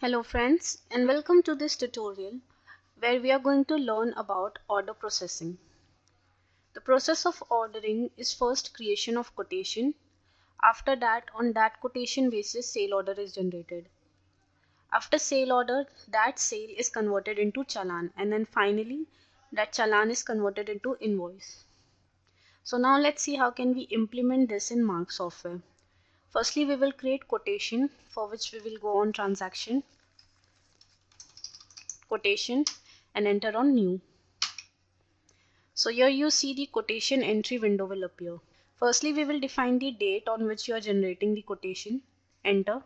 Hello friends, and welcome to this tutorial where we are going to learn about order processing. The process of ordering is first creation of quotation. After that, on that quotation basis, sale order is generated. After sale order, that sale is converted into challan, and then finally that challan is converted into invoice. So now let's see how can we implement this in Marg software. Firstly, we will create quotation, for which we will go on transaction, quotation, and enter on new. So here you see the quotation entry window will appear. Firstly, we will define the date on which you are generating the quotation. Enter.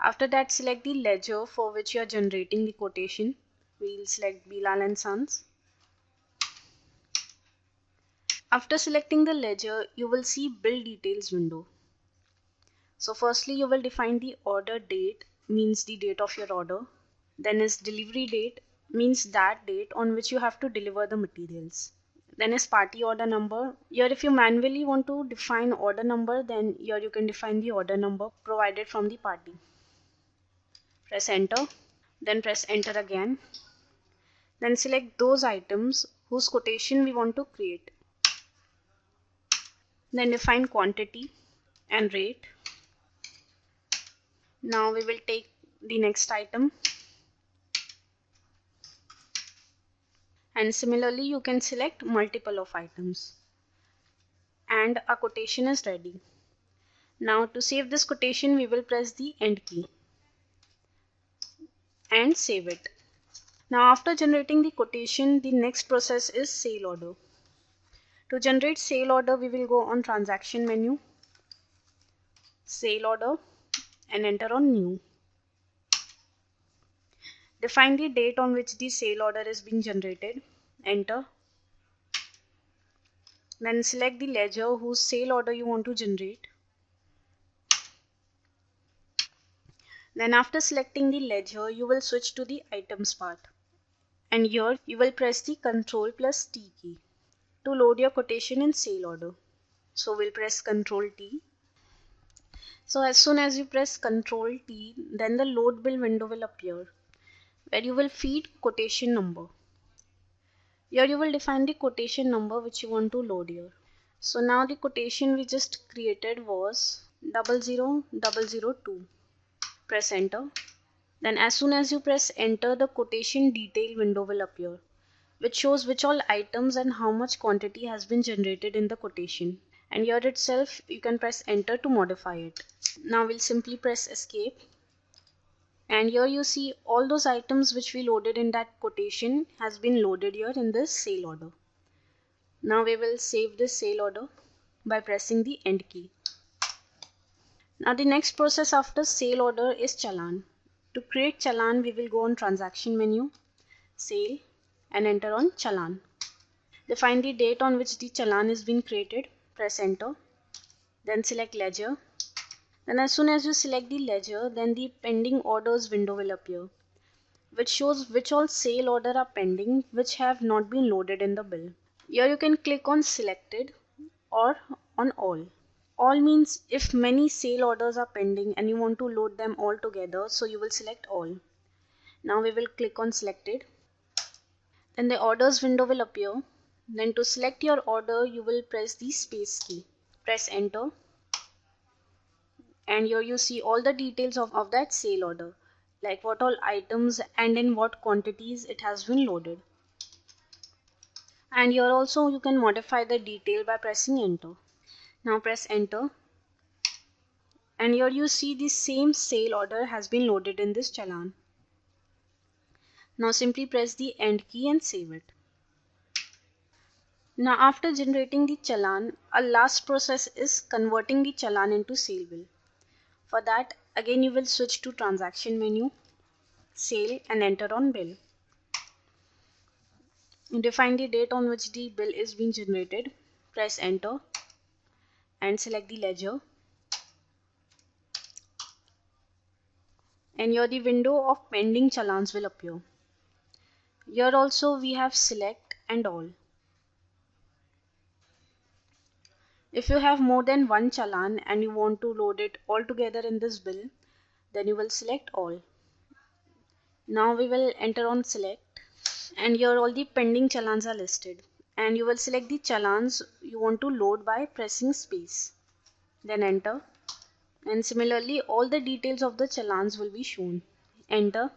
After that, select the ledger for which you are generating the quotation. We'll select Bilal and Sons. After selecting the ledger, you will see bill details window. So firstly, you will define the order date, means the date of your order. Then is delivery date, means that date on which you have to deliver the materials. Then is party order number. Here if you manually want to define order number, then here you can define the order number provided from the party. Press enter, then press enter again. Then select those items whose quotation we want to create. Then define quantity and rate. Now we will take the next item. And similarly you can select multiple of items. And our quotation is ready. Now to save this quotation, we will press the end key and save it. Now after generating the quotation, the next process is sale order. To generate sale order, we will go on transaction menu, sale order, and enter on new. Define the date on which the sale order is being generated, enter. Then select the ledger whose sale order you want to generate. Then after selecting the ledger, you will switch to the items part. And here you will press the Ctrl plus T key to load your quotation in sale order. So we'll press Ctrl T. So as soon as you press Ctrl T, then the load bill window will appear where you will feed quotation number. Here you will define the quotation number which you want to load here. So now the quotation we just created was 00002. Press enter. Then as soon as you press enter, the quotation detail window will appear, which shows which all items and how much quantity has been generated in the quotation. And here itself you can press enter to modify it. Now we'll simply press escape. And here you see all those items which we loaded in that quotation has been loaded here in this sale order. Now we will save this sale order by pressing the end key. Now the next process after sale order is challan. To create challan, we will go on transaction menu, sale, and enter on challan. Define the date on which the challan is being created, press enter, then select ledger. Then as soon as you select the ledger, then the pending orders window will appear, which shows which all sale order are pending which have not been loaded in the bill. Here you can click on selected or on all. All means if many sale orders are pending and you want to load them all together, so you will select all. Now we will click on selected. Then the orders window will appear. Then to select your order, you will press the space key. Press enter. And here you see all the details of that sale order, like what all items and in what quantities it has been loaded. And here also you can modify the detail by pressing enter. Now press enter. And here you see the same sale order has been loaded in this challan. Now simply press the end key and save it. Now after generating the challan, our last process is converting the challan into sale bill. For that, again you will switch to transaction menu, sale, and enter on bill. Define the date on which the bill is being generated, press enter, and select the ledger. And here the window of pending challans will appear. Here also we have select and all. If you have more than one challan and you want to load it all together in this bill, then you will select all. Now we will enter on select, and here all the pending challans are listed, and you will select the challans you want to load by pressing space, then enter, and similarly all the details of the challans will be shown. Enter,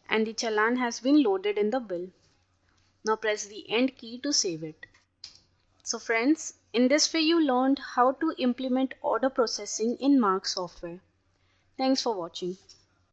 and the challan has been loaded in the bill. Now press the end key to save it. So friends, in this way you learned how to implement order processing in Marg software. Thanks for watching.